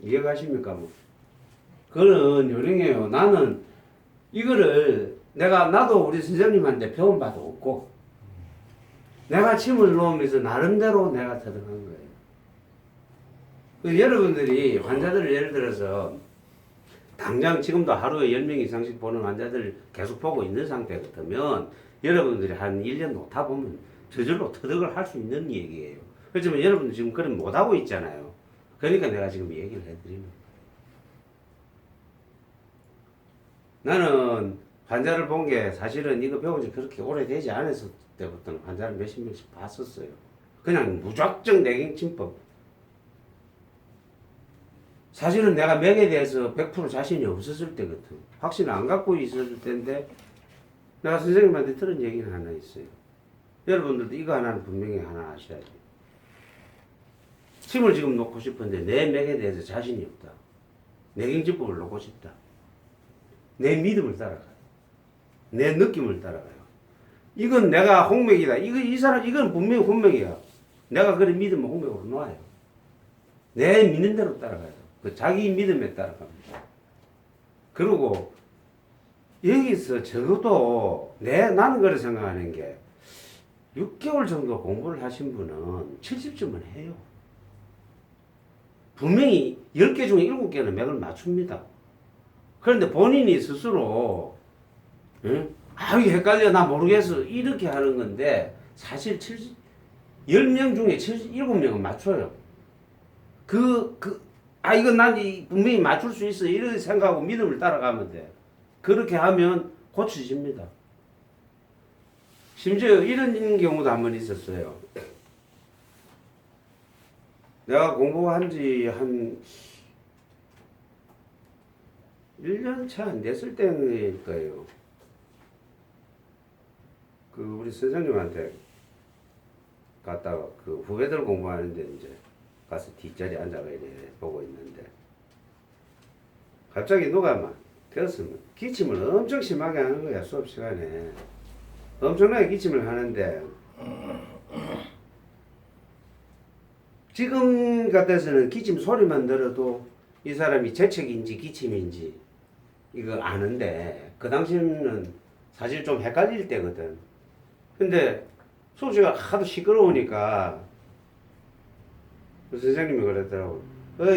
이해가십니까? 뭐. 그거는 요령이에요. 나는 이거를 나도 우리 선생님한테 배운 바도 없고, 내가 침을 놓으면서 나름대로 내가 터득한 거예요. 여러분들이 환자들을 예를 들어서 당장 지금도 하루에 10명 이상씩 보는 환자들 계속 보고 있는 상태 같으면 여러분들이 한 1년 놓다 보면 저절로 터득을 할 수 있는 얘기예요. 그렇지만 여러분들 지금 그런 못하고 있잖아요. 그러니까 내가 지금 얘기를 해드리는 거예요. 나는 환자를 본 게 사실은 이거 배운 지 그렇게 오래되지 않았을 때부터는 환자를 몇십 명씩 봤었어요. 그냥 무작정 내갱침법. 사실은 내가 맥에 대해서 100% 자신이 없었을 때거든. 확신을 안 갖고 있었을 때인데 내가 선생님한테 들은 얘기는 하나 있어요. 여러분들도 이거 하나는 분명히 하나 아셔야지. 침을 지금 놓고 싶은데 내 맥에 대해서 자신이 없다. 내갱침법을 놓고 싶다. 내 믿음을 따라가요. 내 느낌을 따라가요. 이건 내가 홍맥이다. 이건 분명히 홍맥이야. 내가 그래 믿으면 홍맥으로 놔요. 내 믿는 대로 따라가요. 그 자기 믿음에 따라갑니다. 그리고 여기서 적어도 나는 그렇게 생각하는 게 6개월 정도 공부를 하신 분은 70점은 해요. 분명히 10개 중에 7개는 맥을 맞춥니다. 그런데 본인이 스스로 이게 헷갈려 나 모르겠어 이렇게 하는 건데 사실 10명 중에 7명은 맞춰요. 이건 난 분명히 맞출 수 있어 이렇게 생각하고 믿음을 따라가면 돼. 그렇게 하면 고쳐집니다. 심지어 이런 경우도 한 번 있었어요. 내가 공부한 지 한 1년 채 안 됐을 때일 거예요. 우리 선생님한테 갔다가 후배들 공부하는데 이제 가서 뒷자리에 앉아가 이래 보고 있는데 갑자기 누가 막 되었으면 기침을 엄청 심하게 하는 거야. 수업 시간에 엄청나게 기침을 하는데 지금 같아서는 기침 소리만 들어도 이 사람이 재채기인지 기침인지 이거 아는데 그 당시는 사실 좀 헷갈릴 때거든. 근데 수업시간 하도 시끄러우니까 그 선생님이 그랬더라고.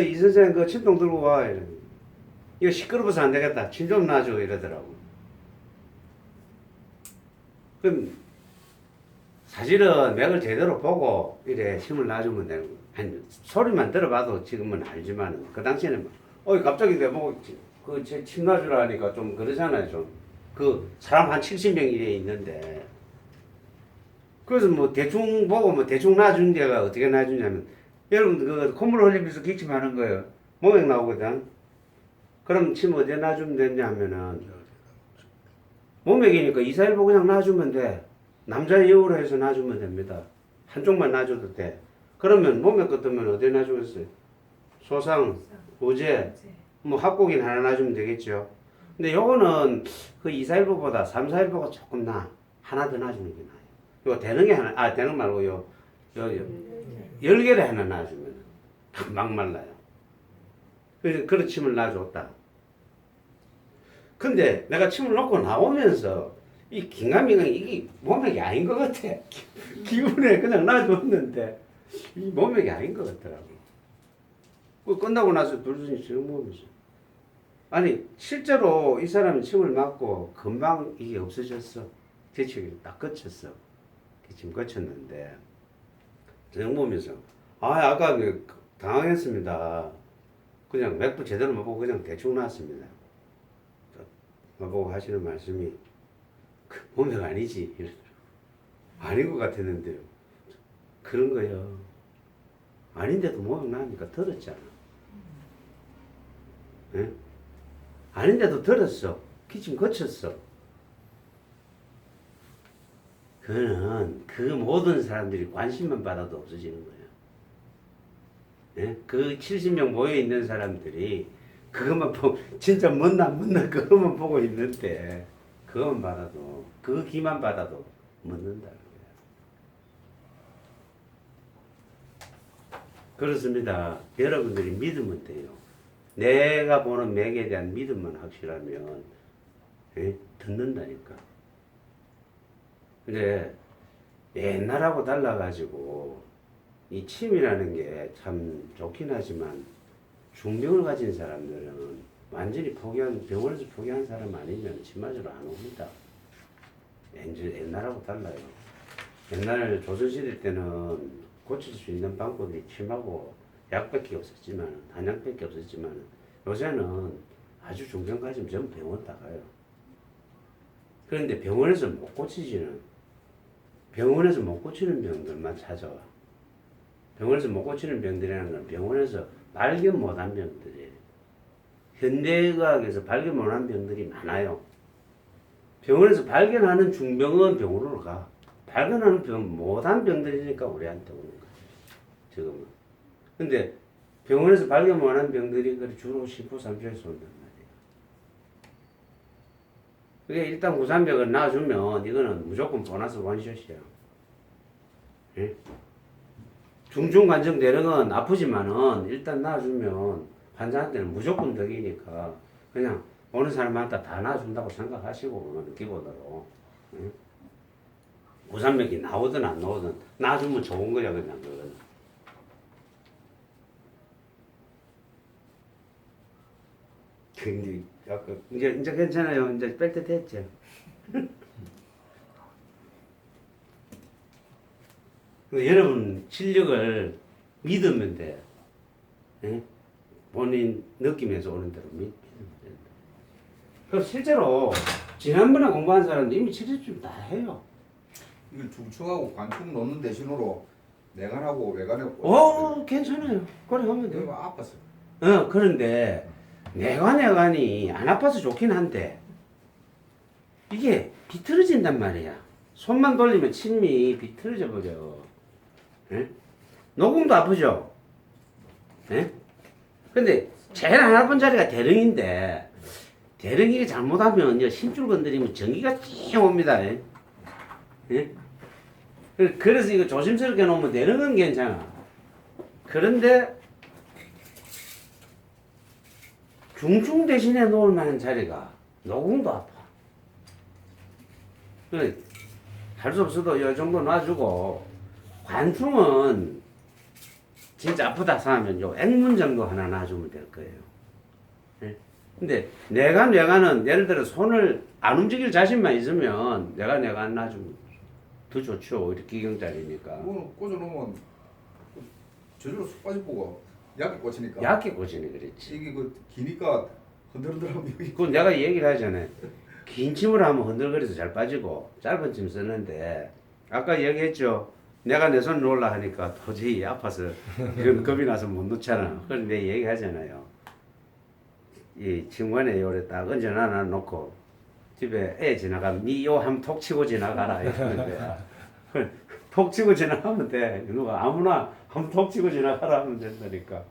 이 선생님 그 침통 들고 와. 이러니. 이거 시끄러워서 안 되겠다. 침 좀 놔줘. 이러더라고. 그럼 사실은 맥을 제대로 보고 이래 침을 놔주면 되는 거야. 소리만 들어봐도 지금은 알지만 그 당시에는 갑자기 내보고 침 놔주라 하니까 좀 그러잖아요. 좀 사람 한 70명 이래 있는데 그래서 대충 보고 대충 놔준 데가 어떻게 놔주냐면 여러분 콧물 흘리면서 기침하는 거예요. 모맥 나오거든. 그럼 침 어디에 놔주면 되냐 하면은 모맥이니까 2, 4일 보고 그냥 놔주면 돼. 남자 여우로 해서 놔주면 됩니다. 한쪽만 놔줘도 돼. 그러면 모맥 같으면 어디에 놔주겠어요? 소상, 우제, 합곡인 하나 놔주면 되겠죠. 근데 요거는 2, 4일보다 3, 4일보가 조금 하나 더 놔주는 게 나아요. 요 대능에 하나, 대능 말고 10개를 하나 놔주면 금방 말라요. 그래서 침을 놔줬다. 근데 내가 침을 놓고 나오면서 이 긴가민가 이게 몸맥이 아닌 것 같아. 기분에 그냥 놔줬는데 이 몸맥이 아닌 것 같더라고. 끝나고 나서 둘이 지금 보면서 아니 실제로 이 사람은 침을 맞고 금방 이게 없어졌어. 재채기를 딱 그쳤어. 기침 그쳤는데 저녁 보면서 아까 당황했습니다. 그냥 맥도 제대로 못 보고 그냥 대충 놨습니다. 나보고 하시는 말씀이 몸맥 아니지 이러더라고요. 아닌 것 같았는데요. 그런 거요. 아닌데도 몸맥 나니까 들었잖아. 예? 아닌데도 들었어. 기침 거쳤어. 그거는 그 모든 사람들이 관심만 받아도 없어지는 거예요. 예? 그 70명 모여있는 사람들이 그것만 보고 진짜 못나 그것만 보고 있는데 그것만 받아도 그 기만 받아도 묻는다는 거예요. 그렇습니다. 여러분들이 믿으면 돼요. 내가 보는 맥에 대한 믿음만 확실하면 듣는다니까. 근데 옛날하고 달라가지고 이 침이라는 게 참 좋긴 하지만 중병을 가진 사람들은 완전히 병원에서 포기한 사람 아니면 침 맞으러 안 옵니다. 옛날하고 달라요. 옛날 조선시대 때는 고칠 수 있는 방법이 침하고 약밖에 없었지만, 한약밖에 없었지만, 요새는 아주 중병 가지면 전부 병원 다 가요. 그런데 병원에서 못 고치는 병들만 찾아와. 병원에서 못 고치는 병들이라는 건 병원에서 발견 못한 병들이에요. 현대의학에서 발견 못한 병들이 많아요. 병원에서 발견하는 중병은 병원으로 가. 발견하는 못한 병들이니까 우리한테 오는 거예요. 지금은. 근데 병원에서 발견 못한 병들이 주로 심포삼초에서 온단 말이에요. 그게 일단 구산벽을 놔주면 이거는 무조건 보너스 원샷이야. 예? 중증관정대령은 아프지만은 일단 놔주면 환자한테는 무조건 덕이니까 그냥 오는 사람마다 다 놔준다고 생각하시고 그거는 기본으로. 예? 구산벽이 나오든 안 나오든 놔주면 좋은 거야 그냥 그거는. 근데 아까 이제 괜찮아요. 이제 뺄 때 됐죠. 여러분 실력을 믿으면 돼. 예? 본인 느낌에서 오는 대로 믿으면 된다. 그럼 실제로 지난번에 공부한 사람들 이미 치료좀 다 해요. 이걸 중충하고 관충 놓는 대신으로 내관하고 외관하고. 괜찮아요. 그래 하면 돼. 내가 아팠어. 그런데 내관이 안 아파서 좋긴 한데 이게 비틀어진단 말이야. 손만 돌리면 침이 비틀어져 버려. 예? 노궁도 아프죠? 예? 근데 제일 안 아픈 자리가 대릉인데 대릉이가 잘못하면 심줄 건드리면 전기가 찡 옵니다. 예? 예? 그래서 이거 조심스럽게 놓으면 대릉은 괜찮아. 그런데 중충 대신에 놓을 만한 자리가 노궁도 아파. 할 수 없어도 이 정도 놔주고 관충은 진짜 아프다 하면 요 액문 정도 하나 놔주면 될 거예요. 예? 근데 내관은 예를 들어 손을 안 움직일 자신만 있으면 내관 놔주면 더 좋죠. 이렇게 기경짜리니까. 그거는 꽂아놓으면 저절로 쑥 빠져보고 약게 꽂히니까. 얇게 꽂으니 그랬지. 이게 기니까 흔들흔들하면 여기. 그건 내가 얘기를 하잖아요. 긴 침을 하면 흔들거려서 잘 빠지고 짧은 침 쓰는데 아까 얘기했죠. 내가 내 손 놓으려 하니까 도저히 아파서 이건 겁이 나서 못 놓잖아. 그래서 내가 얘기하잖아요. 이 침관에 요래 딱 얹어놔 놓고 집에 애 지나가면 니 요 한번 톡 치고 지나가라 이러는 거야. 톡 치고 지나가면 돼. 누가 아무나 한번 톡 치고 지나가라 하면 된다니까.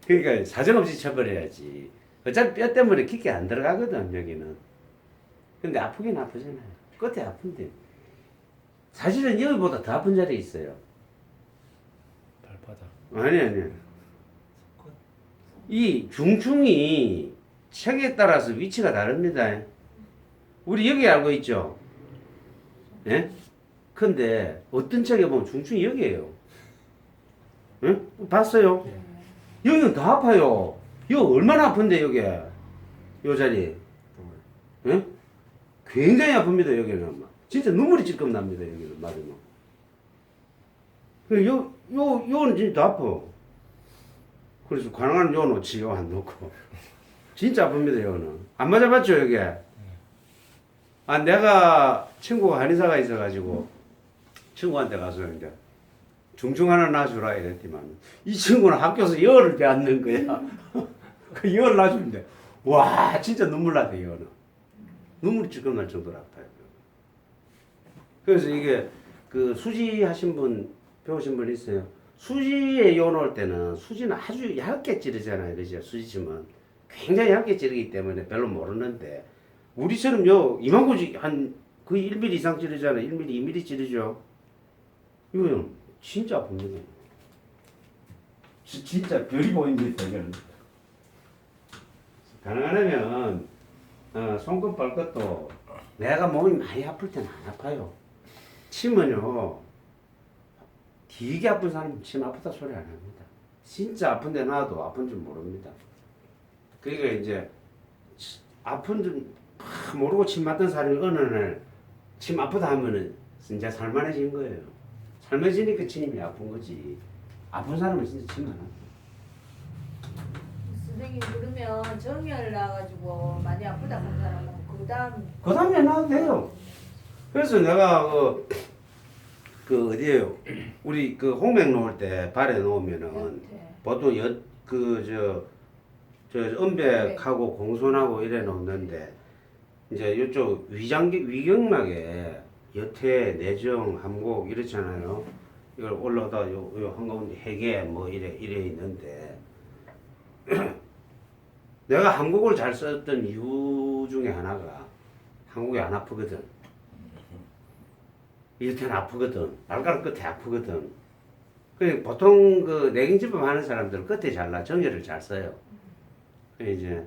그러니까 사정없이 쳐버려야지. 어차피 뼈 때문에 깊게 안 들어가거든 여기는. 근데 아프긴 아프잖아요. 끝에 아픈데. 사실은 여기보다 더 아픈 자리 있어요. 발바닥. 아니. 이 중충이 척에 따라서 위치가 다릅니다. 우리 여기 알고 있죠? 예? 근데 어떤 척에 보면 중충이 여기에요. 예? 봤어요? 여기는 더 아파요. 여기 얼마나 아픈데 여기. 요 자리. 예? 굉장히 아픕니다 여기는. 진짜 눈물이 찔끔 납니다 여기는 맞으면. 요는 진짜 아파. 그래서 가능한 요 놓지 요 안 놓고. 진짜 아픕니다 요는. 안 맞아봤죠 여기. 내가 친구가 한의사가 있어가지고 친구한테 가서 이제 중증 하나 놔주라 이랬지만 이 친구는 학교에서 열을 배웠는 거야. 그 열을 놔주는데 와 진짜 눈물 나대 이거는. 눈물이 찔끔 날 정도로 아파요. 그래서 이게 그 수지 하신 분 배우신 분 있어요. 수지에 요 놓을 때는 수지는 아주 얇게 찌르잖아요. 그죠? 수지침은 굉장히 얇게 찌르기 때문에 별로 모르는데 우리처럼 요 이만고지 한 거의 1mm 이상 찌르잖아요. 1mm, 2mm 찌르죠. 이거는 진짜 아픕니다. 진짜 별이 보입니다. 이거는. 가능하면 손끝 발끝도 내가 몸이 많이 아플 때는 안 아파요. 침은요 되게 아픈 사람은 침 아프다 소리 안 합니다. 진짜 아픈데 놔도 아픈 줄 모릅니다. 그러니까 이제 아픈 줄 모르고 침 맞던 사람이 어느 날 침 아프다 하면은 진짜 살만해진 거예요. 살만해지니까 침이 아픈 거지. 아픈 사람은 진짜 침 안 아파. 선생님 그러면 정열 나가지고 많이 아프다 한 사람은 그 다음에 나도 돼요. 그래서 내가 그 어디에요? 우리 그 홍맥 놓을 때 발에 놓으면은 보통 저 음백하고 공손하고 이래 놓는데 이제 이쪽 위경막에 여태, 내정, 함곡 이렇잖아요. 이걸 올라오다 요 한가운데 해계 뭐 이래 있는데 내가 한국을 잘 썼던 이유 중에 하나가 한국이 안 아프거든. 이렇게는 아프거든. 발가락 끝에 아프거든. 그 보통 그 내경집업 하는 사람들은 끝에 잘나 정렬을 잘 써요. 그 이제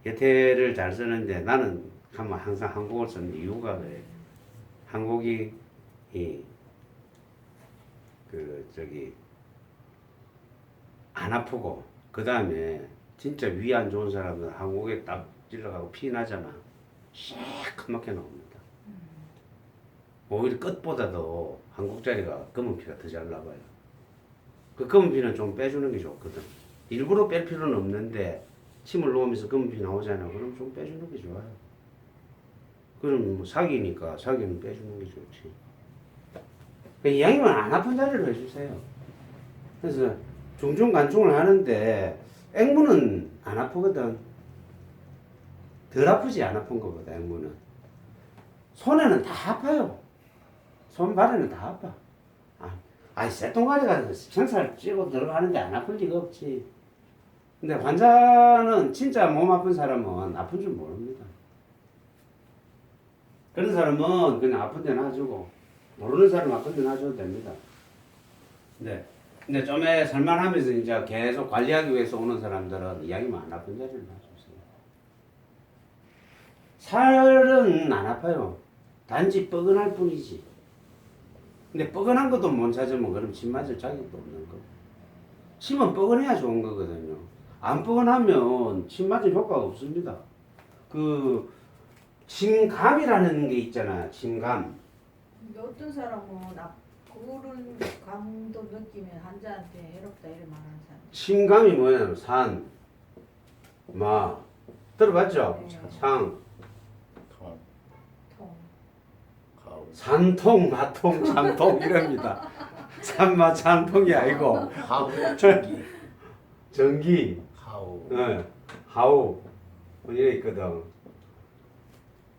여태를 잘 쓰는데 나는 가면 항상 한국을 쓰는 이유가 그래. 한국이 안 아프고 그 다음에 진짜 위 안 좋은 사람들 한국에 딱 찔러가고 피 나잖아. 새까맣게 나옵니다. 오히려 끝보다도 한국자리가 검은 피가 더 잘 나와요. 그 검은 피는 좀 빼주는 게 좋거든. 일부러 뺄 필요는 없는데 침을 놓으면서 검은 피 나오잖아. 그럼 좀 빼주는 게 좋아요. 그럼 뭐 사기니까 사기는 빼주는 게 좋지. 이왕이면 안 아픈 자리로 해주세요. 그래서 중중간중을 하는데 앵무는 안 아프거든. 덜 아프지 안 아픈 것보다 앵무는. 손에는 다 아파요. 손 발에는 다 아파. 아니 쇠똥가리 가서 생살 찌고 들어가는데 안 아플 리가 없지. 근데 환자는 진짜 몸 아픈 사람은 아픈 줄 모릅니다. 그런 사람은 그냥 아픈 데 놔주고 모르는 사람 아픈 데 놔줘도 됩니다. 네. 근데 좀에 살만하면서 이제 계속 관리하기 위해서 오는 사람들은 이야기만 안 아픈 자리를 놔주세요. 살은 안 아파요. 단지 뻐근할 뿐이지. 근데 뻐근한 것도 못 찾으면 그럼 침 맞을 자격도 없는 거. 침은 뻐근해야 좋은 거거든요. 안 뻐근하면 침 맞을 효과가 없습니다. 그 침감이라는 게 있잖아. 침감. 근데 어떤 사람은 그런 감도 느끼면 환자한테 해롭다 이런 말하는 사람. 침감이 뭐냐면 산, 마 들어봤죠? 네. 상, 통, 통. 가오, 산통, 마통, 참통 이럽니다. 산마 참통이 아니고 하우, 전기, 전기, 하우, 하우 뭐 이래 있거든.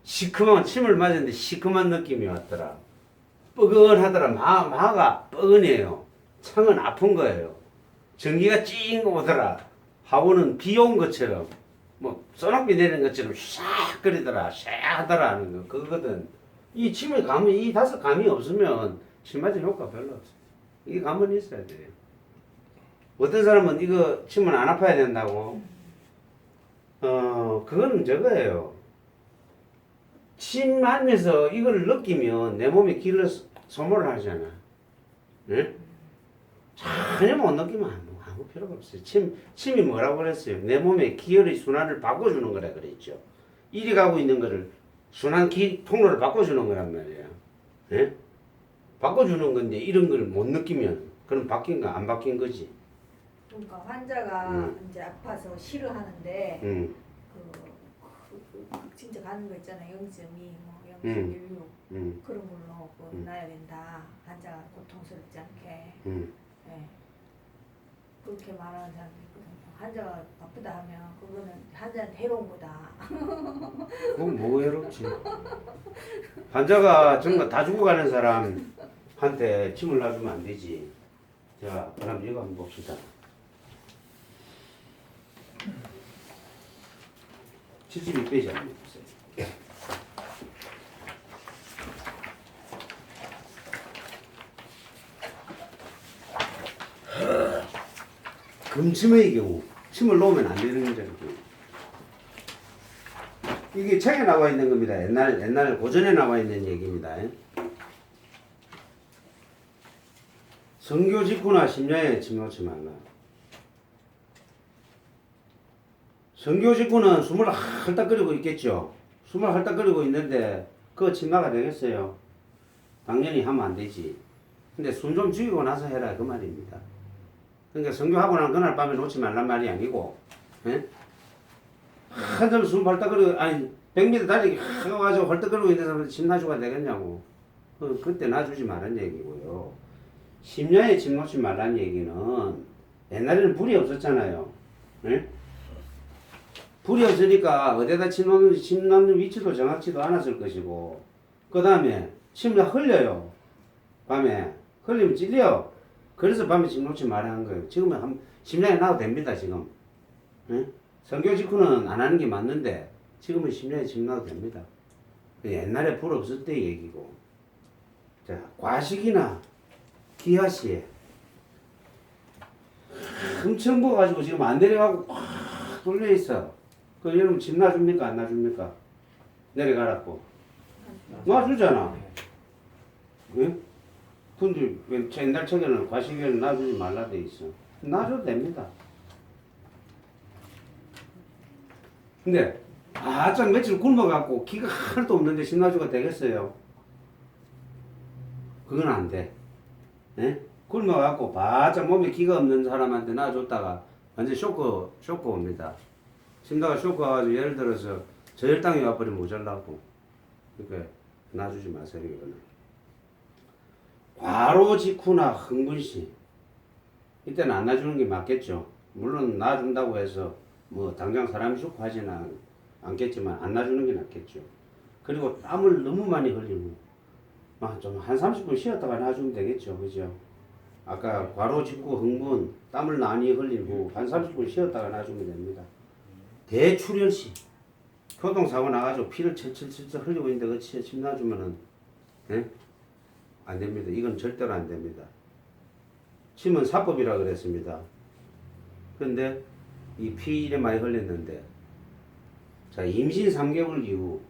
시큼한 침을 맞았는데 시큼한 느낌이 왔더라. 뻐근하더라. 마가 뻐근해요. 창은 아픈 거예요. 전기가 찡 오더라. 하고는 비 온 것처럼 뭐 소낙비 내리는 것처럼 샥 거리더라. 샥 하더라 하는 거 그거거든. 이 침의 감이 이 다섯 감이 없으면 침 맞은 효과 별로 없어. 이 감은 있어야 돼요. 어떤 사람은 이거 침은 안 아파야 된다고. 그거는 저거예요. 침 맞면서 이걸 느끼면 내 몸에 기를 소모를 하잖아. 응? 전혀 못 느끼면 아무 필요가 없어요. 침이 뭐라고 그랬어요? 내 몸에 기혈의 순환을 바꿔주는 거라 그랬죠. 이리 가고 있는 거를 순환 통로를 바꿔주는 거란 말이야. 예? 바꿔주는 건데 이런 걸 못 느끼면 그럼 바뀐 거 안 바뀐 거지. 그러니까 환자가 이제 아파서 싫어하는데 진짜 가는 거 있잖아. 0.2, 뭐 0.16 그런 걸로 놔야 된다. 환자가 고통스럽지 않게. 네. 그렇게 말하는 사람도 있거든요. 환자가 아프다 하면 그거는 환자한테 해로운 거다. 그건 뭐 해롭지. 환자가 정말 다 죽어가는 사람한테 침을 놔주면 안 되지. 자, 그럼 이거 한번 봅시다. 치즈비 빼지 않는 보세요. 금침의 경우 침을 놓으면 안 되는 자리고 이게 책에 나와 있는 겁니다. 옛날 고전에 나와 있는 얘기입니다. 성교 직후나 심야에 침 놓지 말라. 성교 직후는 숨을 헐떡거리고 있겠죠. 숨을 헐떡거리고 있는데 그거 침나가 되겠어요? 당연히 하면 안 되지. 근데 숨 좀 죽이고 나서 해라 그 말입니다. 그러니까 성교하고 난 그날 밤에 놓지 말란 말이 아니고, 예? 한참 숨 헐떡거리고, 아니 100m 달리기 가가지고 헐떡거리고 있는 사람한테 침 놔주가 되겠냐고. 그때 놔주지 말란 얘기고요. 심야에 침 놓지 말란 얘기는 옛날에는 불이 없었잖아요. 예? 불이 없으니까 어디다 침 놓는 위치도 정확치도 않았을 것이고, 그 다음에 침을 흘려요. 밤에 흘리면 찔려. 그래서 밤에 침 놓지 말라는 거예요. 지금은 심야에 놔도 됩니다. 지금. 예? 성교 직후는 안 하는 게 맞는데 지금은 심야에 침 놔도 됩니다. 옛날에 불 없을 때 얘기고. 자, 과식이나 기하시에 엄청 부어가지고 지금 안 내려가고 꽉 뚫려 있어. 그 여러분 집 놔줍니까 안 놔줍니까? 내려가라고 놔주잖아. 응? 근데 왜 옛날 책에는 과식에는 놔주지 말라 돼 있어. 놔줘도 됩니다. 근데 바짝 며칠 굶어갖고 기가 하나도 없는데 집 놔주가 되겠어요? 그건 안 돼. 예? 굶어갖고 바짝 몸에 기가 없는 사람한테 놔줬다가 완전 쇼크 옵니다. 심다가 쇼크 와가지고 예를 들어서 저혈당이 와버리면 모자라고. 그러니까 놔주지 마세요 이거는. 과로 직후나 흥분시 이때는 안 놔주는 게 맞겠죠. 물론 놔준다고 해서 뭐 당장 사람이 죽고 하지는 않겠지만 안 놔주는 게 낫겠죠. 그리고 땀을 너무 많이 흘리면 좀 한 30분 쉬었다가 놔주면 되겠죠. 그죠? 아까 과로 직후 흥분 땀을 많이 흘린 후 한 30분 쉬었다가 놔주면 됩니다. 대출혈시 교통사고 나가지고 피를 철철철철 흘리고 있는데 그 침 놔주면은 예? 안 됩니다. 이건 절대로 안 됩니다. 침은 사법이라 그랬습니다. 그런데 이 피를 많이 흘렸는데 자 임신 3개월 이후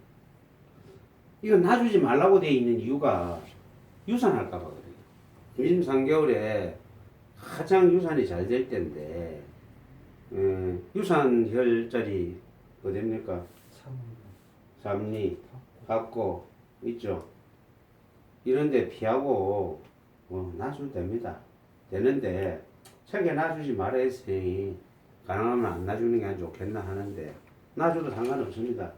이거 놔주지 말라고 돼 있는 이유가 유산할까 봐 그래요. 임신 3개월에 가장 유산이 잘 될 때인데 유산혈자리 어딥니까? 삼리, 갑고 있죠. 이런데 피하고 놔주면 됩니다. 되는데 책에 놔주지 말아 했으니 가능하면 안 놔주는 게 좋겠나 하는데 놔줘도 상관없습니다.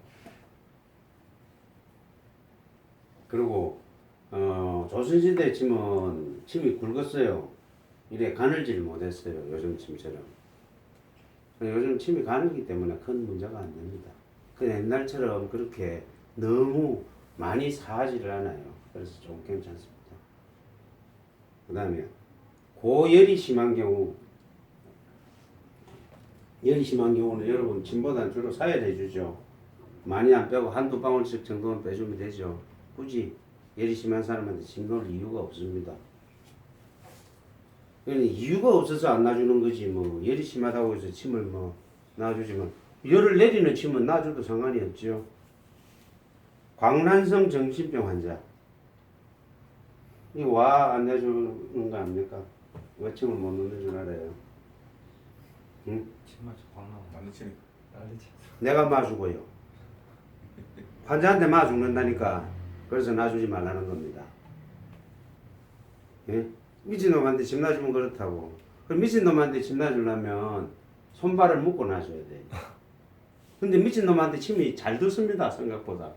그리고 조선시대 침이 굵었어요. 이래 가늘질 못했어요. 요즘 침처럼. 요즘 침이 가늘기 때문에 큰 문제가 안 됩니다. 그 옛날처럼 그렇게 너무 많이 사하지를 않아요. 그래서 좀 괜찮습니다. 그 다음에 고열이 심한 경우는 여러분 침보다는 주로 사열해주죠. 많이 안 빼고 한두 방울씩 정도는 빼주면 되죠. 굳이 열이 심한 사람한테 침 놓을 이유가 없습니다. 이유가 없어서 안 놔주는 거지 뭐 열이 심하다고 해서 침을 뭐 놔주지만 열을 내리는 침은 놔줘도 상관이 없죠. 광란성 정신병 환자 이거 와 안 내주는 거 압니까? 왜 침을 못 넣는 줄 알아요? 응? 침 맞아 광나 많이 치니까. 난리지. 내가 마주고요. 환자한테 마 죽는다니까. 그래서 놔주지 말라는 겁니다. 예? 미친놈한테 침 놔주면 그렇다고. 그럼 미친놈한테 침 놔주려면 손발을 묶고 놔줘야 돼. 근데 미친놈한테 침이 잘 듣습니다. 생각보다.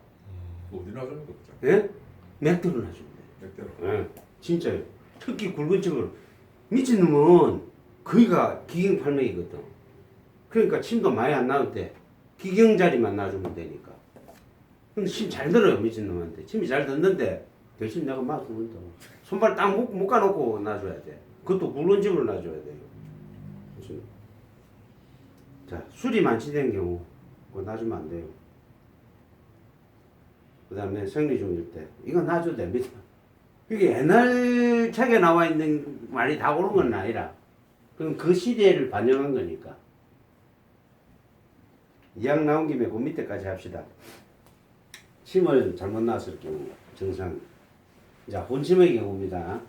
어디 놔주는 거 없죠? 예? 맥도를 놔주면 돼. 맥대로. 예, 진짜요. 특히 굵은 척을 미친놈은 거기가 기경팔맥이거든. 그러니까 침도 많이 안 나올 때 기경자리만 놔주면 되니까. 근데 침 잘 들어요 미친놈한테. 침이 잘 듣는데 대신 내가 맞으면 또 손발 딱 묶어놓고 놔줘야 돼. 그것도 굵은 집을 놔줘야 돼요. 그렇죠? 자 술이 만취된 경우 그거 놔주면 안 돼요. 그 다음에 생리 중일 때 이거 놔줘도 됩니다. 이게 옛날 책에 나와 있는 말이 다 옳은 건 아니라 그럼 그 시대를 반영한 거니까. 이왕 나온 김에 그 밑에까지 합시다. 침을 잘못 놨을 경우 증상. 자, 혼침의 경우입니다.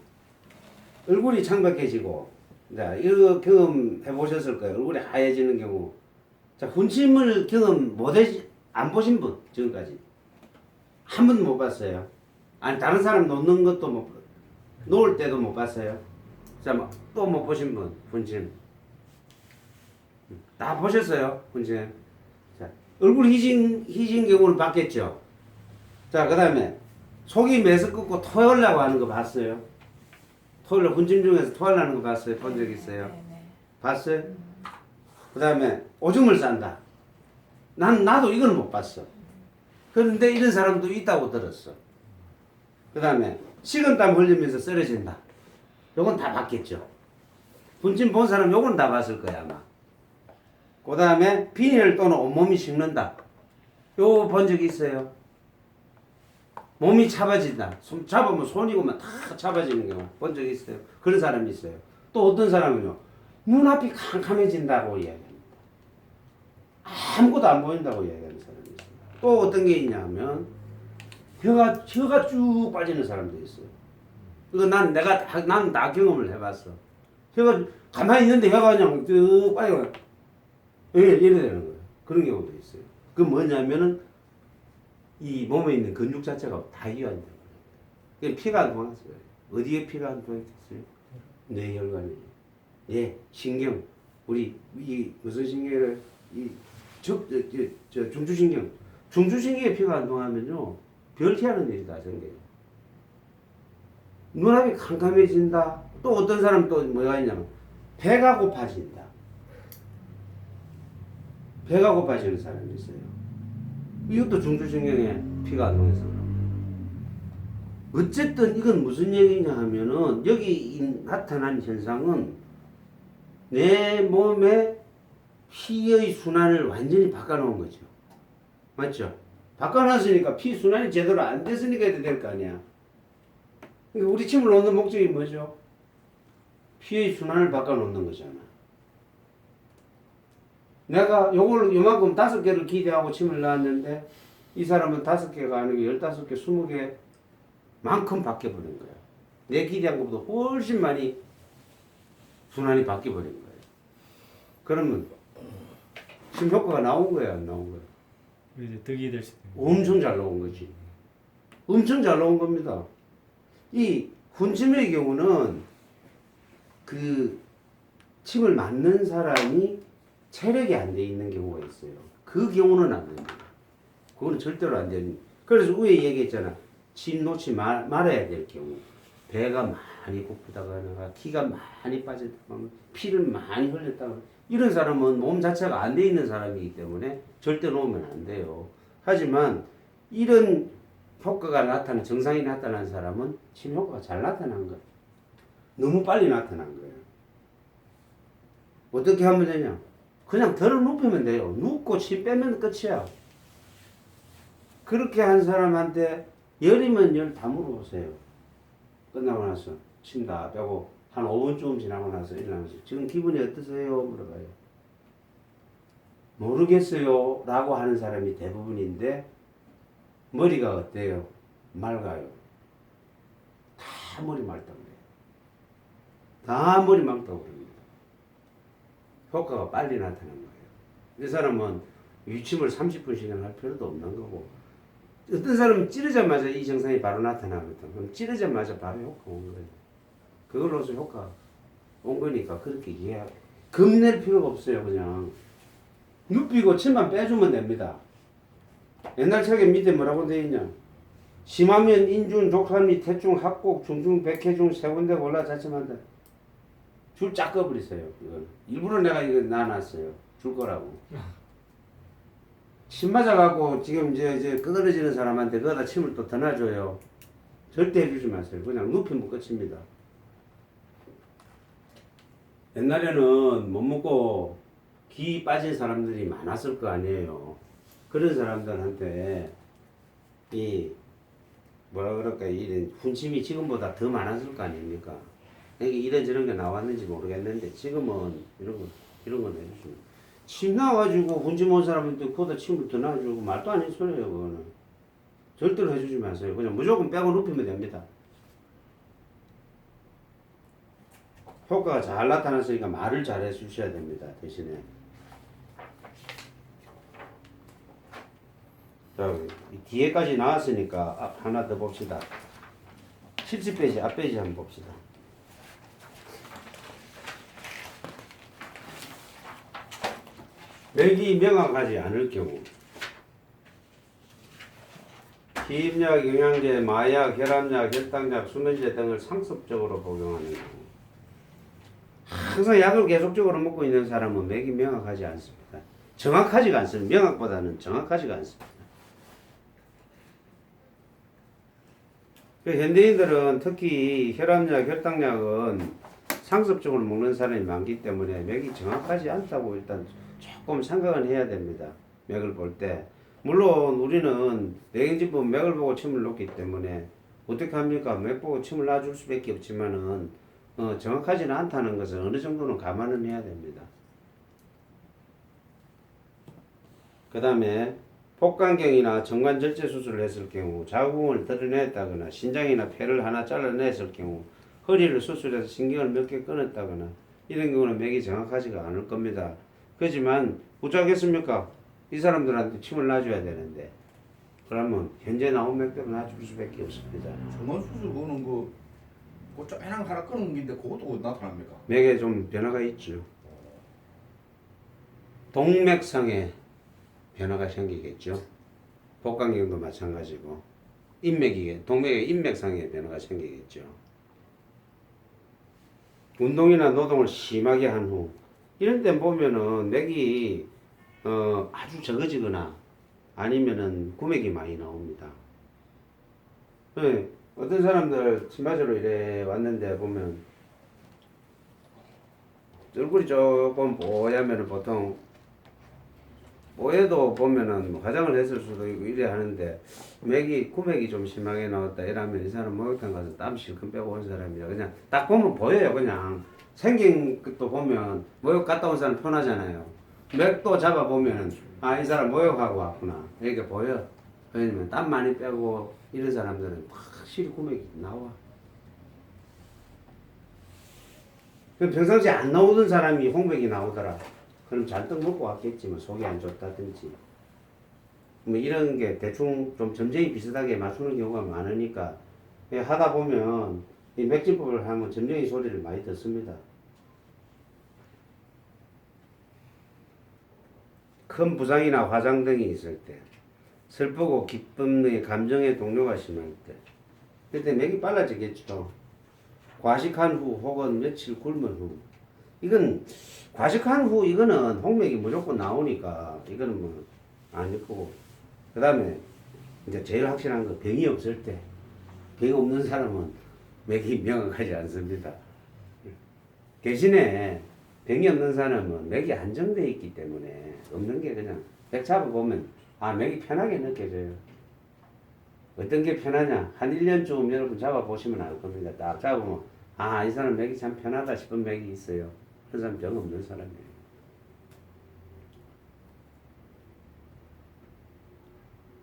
얼굴이 창백해지고, 자, 이거 경험해 보셨을 거예요. 얼굴이 하얘지는 경우. 자, 혼침을 경험 안 보신 분, 지금까지. 한 번도 못 봤어요. 아니, 다른 사람 놓는 것도 놓을 때도 못 봤어요. 자, 또 못 보신 분, 혼침. 다 보셨어요, 혼침. 자, 얼굴 희진 경우는 봤겠죠. 자, 그 다음에 속이 매서 끓고 토하려고 하는 거 봤어요? 토하려 혼침 중에서 토하려는 거 봤어요? 본 적 있어요? 네. 봤어요? 그 다음에 오줌을 싼다. 나도 이건 못 봤어. 그런데 이런 사람도 있다고 들었어. 그 다음에 식은땀 흘리면서 쓰러진다. 요건 다 봤겠죠. 분침 본 사람 요건 다 봤을 거야 아마. 그 다음에 비늘 또는 온몸이 식는다. 요 본 적 있어요? 몸이 차가진다. 손 잡으면 손이고만 다 차가지는 경우 본 적 있어요? 그런 사람이 있어요. 또 어떤 사람은요, 눈앞이 캄캄해진다고 이야기합니다. 아무것도 안 보인다고 이야기하는 사람이 있어요. 또 어떤 게 있냐면 혀가 쭉 빠지는 사람도 있어요. 이거 난 다 경험을 해봤어. 혀가 가만히 있는데 혀가 그냥 쭉 빠지고 이래 되는 거예요. 그런 경우도 있어요. 그 뭐냐면은 이 몸에 있는 근육 자체가 다 이완된 거예요. 피가 안 통했어요. 어디에 피가 안 통했어요? 뇌혈관이에요. 예, 신경. 우리 이 무슨 신경을 중추신경. 중추신경에 피가 안 통하면요, 별티하는 일이 다 생겨요. 눈앞이 캄캄해진다. 또 어떤 사람 또 뭐가 있냐면 배가 고파진다. 배가 고파지는 사람이 있어요. 이것도 중추신경에 피가 안 통해서 어쨌든 이건 무슨 얘기냐 하면은 여기 나타난 현상은 내 몸에 피의 순환을 완전히 바꿔놓은 거죠. 맞죠? 바꿔놨으니까 피 순환이 제대로 안 됐으니까 해도 될 거 아니야. 그러니까 우리 침을 놓는 목적이 뭐죠? 피의 순환을 바꿔놓는 거잖아. 내가 요만큼 5개를 기대하고 침을 놨는데 이 사람은 5개가 아니고 15개, 20개 만큼 바뀌어버린 거야. 내 기대한 것보다 훨씬 많이 순환이 바뀌어버린 거예요. 그러면 침 효과가 나온 거야, 안 나온 거야? 이제 득이 될 수도 있고. 엄청 잘 나온 거지. 엄청 잘 나온 겁니다. 이 혼침의 경우는 그 침을 맞는 사람이 체력이 안 돼 있는 경우가 있어요. 그 경우는 안 됩니다. 그거는 절대로 안 되는. 그래서 위에 얘기했잖아. 침 놓지 말아야 될 경우. 배가 많이 고프다거나 기가 많이 빠졌다거나 피를 많이 흘렸다거나 이런 사람은 몸 자체가 안 돼 있는 사람이기 때문에 절대 놓으면 안 돼요. 하지만 이런 효과가 나타난 증상이 나타난 사람은 침 효과가 잘 나타난 거예요. 너무 빨리 나타난 거예요. 어떻게 하면 되냐? 그냥 덜어 눕히면 돼요. 눕고 침 빼면 끝이야. 그렇게 한 사람한테 열이면 열 다 물어보세요. 끝나고 나서 침 다 빼고 한 5분쯤 지나고 나서 일어나서 지금 기분이 어떠세요? 물어봐요. 모르겠어요 라고 하는 사람이 대부분인데 머리가 어때요? 맑아요. 다 머리 맑다고 그래요. 다 머리 맑다고 그럽니다. 효과가 빨리 나타나는 거예요. 이 사람은 유침을 30분씩은 할 필요도 없는 거고 어떤 사람은 찌르자마자 이 증상이 바로 나타나거든. 그럼 찌르자마자 바로 효과 온 거예요. 그걸로서 효과 온 거니까 그렇게 이해하고 겁낼 필요가 없어요. 그냥 눕히고 침만 빼주면 됩니다. 옛날 책에 밑에 뭐라고 되어 있냐? 심하면 인중, 족삼리, 태중, 합곡, 중중, 백해중 세 군데 골라 자침한다. 줄 쫙 꺼버리세요. 이건 일부러 내가 이거 놔놨어요. 줄 거라고. 침 맞아갖고 지금 이제 끄덕여지는 사람한테 거기다 침을 또 더 놔줘요. 절대 해주지 마세요. 그냥 눕히면 끝입니다. 옛날에는 못 먹고 기 빠진 사람들이 많았을 거 아니에요. 그런 사람들한테 이 뭐라 그럴까 이런 훈침이 지금보다 더 많았을 거 아닙니까? 이게 이런저런 게 나왔는지 모르겠는데 지금은 이런 건 해주시면 침 나와가지고 군침 온 사람한테 거기다 침을 더 놔주고 말도 아닌 소리예요. 그거는 절대로 해주지 마세요. 그냥 무조건 빼고 눕히면 됩니다. 효과가 잘 나타났으니까 말을 잘 해주셔야 됩니다. 대신에 자, 이 뒤에까지 나왔으니까 앞 하나 더 봅시다. 70페이지 앞 페이지 한번 봅시다. 맥이 명확하지 않을 경우 피임약, 영양제, 마약, 혈압약, 혈당약, 수면제 등을 상습적으로 복용하는 경우 항상 약을 계속적으로 먹고 있는 사람은 맥이 명확하지 않습니다. 정확하지가 않습니다. 명확보다는 정확하지가 않습니다. 현대인들은 특히 혈압약, 혈당약은 상습적으로 먹는 사람이 많기 때문에 맥이 정확하지 않다고 일단 조금 생각은 해야 됩니다. 맥을 볼 때. 물론 우리는 내경증법 맥을 보고 침을 놓기 때문에 어떻게 합니까? 맥 보고 침을 놔줄 수밖에 없지만은 정확하지는 않다는 것을 어느 정도는 감안은 해야 됩니다. 그 다음에 복강경이나 정관절제 수술을 했을 경우 자궁을 드러냈다거나 신장이나 폐를 하나 잘라냈을 경우 허리를 수술해서 신경을 몇 개 끊었다거나 이런 경우는 맥이 정확하지가 않을 겁니다. 그렇지만 어쩌겠습니까? 이 사람들한테 침을 놔줘야 되는데 그러면 현재 나온 맥대로 놔줄 수밖에 없습니다. 전원수술 그거는 그 쪼매랑 하나 끊은 건데 그것도 나타납니까? 맥에 좀 변화가 있죠. 동맥상에 변화가 생기겠죠. 복강경도 마찬가지고 동맥의 인맥상에 변화가 생기겠죠. 운동이나 노동을 심하게 한 후 이런 때 보면은 맥이 아주 적어지거나 아니면은 구맥이 많이 나옵니다. 네, 어떤 사람들 침 맞으러 이래 왔는데 보면 얼굴이 조금 뽀얗면은 보통 뽀얘도 보면은 화장을 했을 수도 있고 이래 하는데 구맥이 좀 심하게 나왔다 이러면 이 사람 목욕탕 가서 땀 실컷 빼고 온 사람이야. 그냥 딱 보면 보여요. 그냥 생긴 것도 보면 목욕 갔다 온 사람 편하잖아요. 맥도 잡아보면 이 사람 목욕하고 왔구나 이렇게 보여. 왜냐면 땀 많이 빼고 이런 사람들은 확실히 구맥이 나와. 평상시에 안 나오던 사람이 홍맥이 나오더라. 그럼 잔뜩 먹고 왔겠지만 속이 안 좋다든지 뭐 이런 게 대충 좀 점쟁이 비슷하게 맞추는 경우가 많으니까 하다 보면 이 맥진법을 하면 점쟁이 소리를 많이 듣습니다. 큰 부상이나 화상 등이 있을 때 슬프고 기쁨 등의 감정의 동요가 심할 때 그때 맥이 빨라지겠죠. 과식한 후 혹은 며칠 굶은 후 이건 과식한 후 이거는 홍맥이 무조건 나오니까 이거는 뭐 아닐 거고 그 다음에 이제 제일 확실한 거 병이 없을 때 병이 없는 사람은 맥이 명확하지 않습니다. 대신에 병이 없는 사람은 맥이 안정되어 있기 때문에 없는 게 그냥 맥 잡아보면 맥이 편하게 느껴져요. 어떤 게 편하냐 한 1년쯤 여러분 잡아보시면 알 겁니다. 딱 잡으면 이 사람 맥이 참 편하다 싶은 맥이 있어요. 그 사람 병 없는 사람이에요.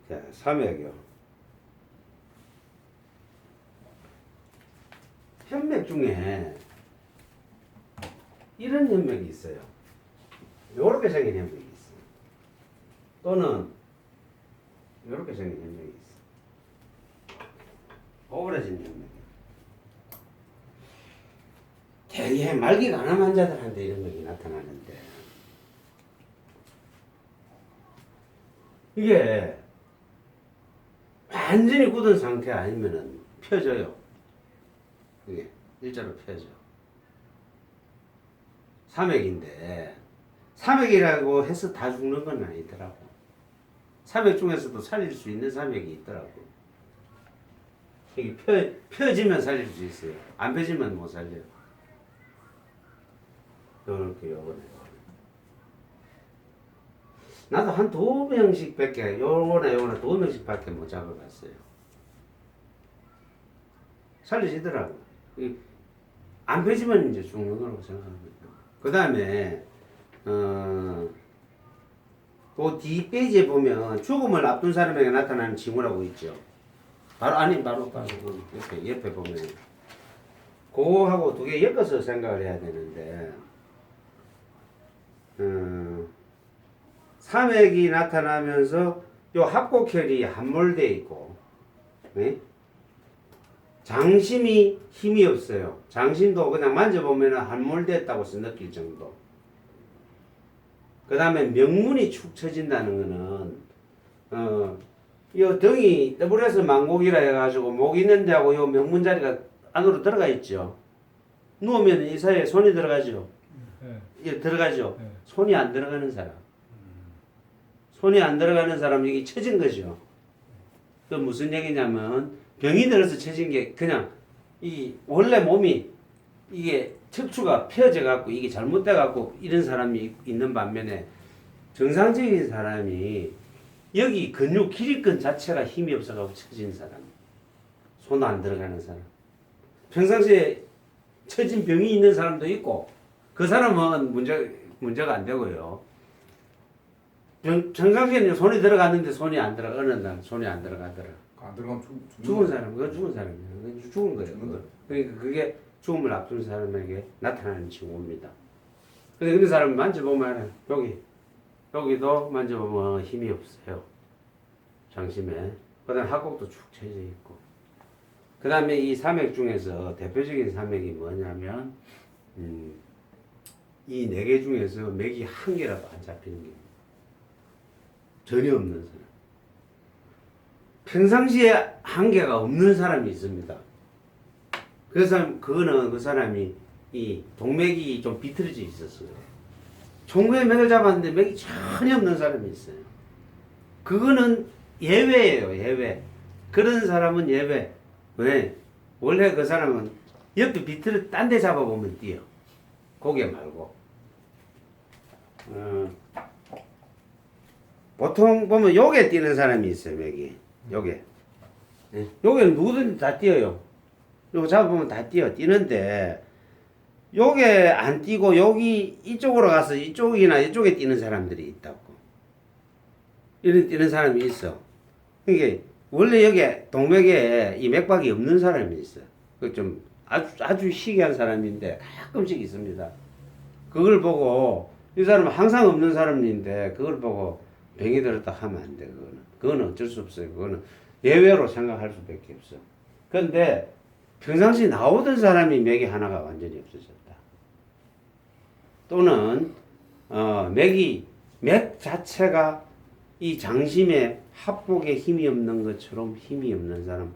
자, 삼맥이요. 현맥 중에 이런 현맥이 있어요. 요렇게 생긴 현맥이 있어요. 또는 요렇게 생긴 현맥이 있어요. 오그라진 현맥. 되게 말기 간암 환자들한테 이런 것이 나타나는데 이게 완전히 굳은 상태 아니면은 펴져요. 이게 일자로 펴져. 삼맥인데 삼맥이라고 해서 다 죽는 건 아니더라고. 삼맥 중에서도 살릴 수 있는 삼맥이 있더라고. 이게 펴지면 살릴 수 있어요. 안 펴지면 못 살려요. 이렇게 요거네. 나도 한 2명씩 요거나 2명씩 밖에 못 잡아봤어요. 살리시더라고. 안 펴지면 이제 죽는 거라고 생각합니다. 그 다음에 그 뒷페이지에 보면 죽음을 앞둔 사람에게 나타나는 징후라고 있죠. 바로 그 옆에 보면 그거하고 두 개 엮어서 생각을 해야 되는데 삼액이 나타나면서 요 합곡혈이 함몰돼 있고 네? 장심이 힘이 없어요. 장심도 그냥 만져보면 함몰됐다고 느낄 정도. 그 다음에 명문이 축 처진다는 거는 요 등이 더블에서 망곡이라 해가지고 목 있는 데하고 요 명문 자리가 안으로 들어가 있죠. 누우면 이 사이에 손이 들어가죠. 예, 들어가죠. 네. 손이 안 들어가는 사람. 손이 안 들어가는 사람이 이게 처진 거죠. 그 무슨 얘기냐면 병이 들어서 처진 게 그냥 이 원래 몸이 이게 척추가 펴져 갖고 이게 잘못돼 갖고 이런 사람이 있는 반면에 정상적인 사람이 여기 근육 길이근 자체가 힘이 없어 갖고 처진 사람. 손 안 들어가는 사람. 평상시에 처진 병이 있는 사람도 있고 그 사람은 문제가 안 되고요. 평상시에는 손이 들어갔는데 손이 안 들어가. 어느 날 손이 안 들어가더라. 안 들어가면 죽은 사람, 그거 죽은 사람이에요. 그거 죽은 거예요. 죽는 그거. 그러니까 그게 죽음을 앞둔 사람에게 나타나는 징후입니다. 근데 그런 사람을 만져보면 여기도 만져보면 힘이 없어요. 장심에. 그다음 합곡도 축 처져 있고. 그다음에 이 삼액 중에서 대표적인 삼액이 뭐냐면 이 네 개 중에서 맥이 한 개라도 안 잡히는 게 전혀 없는 사람. 평상시에 한계가 없는 사람이 있습니다. 그 사람이 이 동맥이 좀 비틀어져 있었어요. 총구에 맥을 잡았는데 맥이 전혀 없는 사람이 있어요. 그거는 예외예요, 예외. 그런 사람은 예외. 왜? 원래 그 사람은 옆에 비틀을 딴 데 잡아보면 뛰어. 고개 말고. 보통 보면 요게 뛰는 사람이 있어요, 맥이. 요게. 예. 요게는 누구든지 다 뛰어요. 요거 잡아보면 다 뛰는데, 요게 안 뛰고 여기 이쪽으로 가서 이쪽이나 이쪽에 뛰는 사람들이 있다고. 이런 뛰는 사람이 있어. 이게 원래 여기 동맥에 이 맥박이 없는 사람이 있어요. 그 좀 아주 희귀한 사람인데 가끔씩 있습니다. 그걸 보고 이 사람은 항상 없는 사람인데 그걸 보고 병이 들었다 하면 안 돼. 그거는 어쩔 수 없어요. 그거는 예외로 생각할 수밖에 없어. 그런데 평상시 나오던 사람이 맥이 하나가 완전히 없어졌다. 또는 맥 자체가 이 장심에 합곡에 힘이 없는 것처럼 힘이 없는 사람,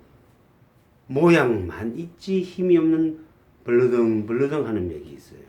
모양만 있지 힘이 없는 벌러덩 하는 맥이 있어요.